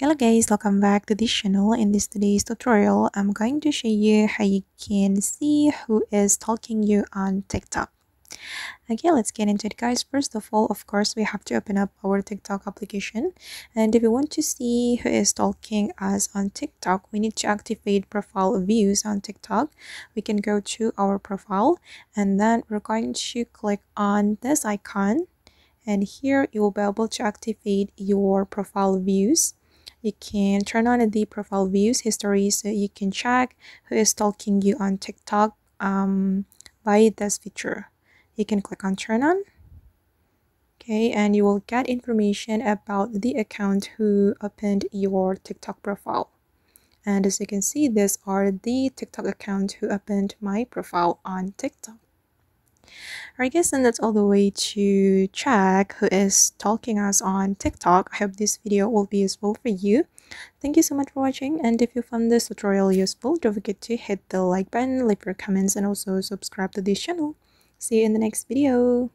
Hello guys, welcome back to this channel. In today's tutorial, I'm going to show you how you can see who is stalking you on TikTok. Okay, let's get into it guys. First of all, of course, we have to open up our TikTok application. And if you want to see who is stalking us on TikTok, we need to activate profile views on TikTok. We can go to our profile and then we're going to click on this icon. And here you will be able to activate your profile views. You can turn on the profile views history so you can check who is stalking you on TikTok by this feature. You can click on turn on. Okay, and you will get information about the account who opened your TikTok profile. And as you can see, these are the TikTok account who opened my profile on TikTok. Alright guys, and that's all the way to check who is stalking us on TikTok. I hope this video will be useful for you. Thank you so much for watching, and if you found this tutorial useful, don't forget to hit the like button, leave your comments, and also subscribe to this channel. See you in the next video.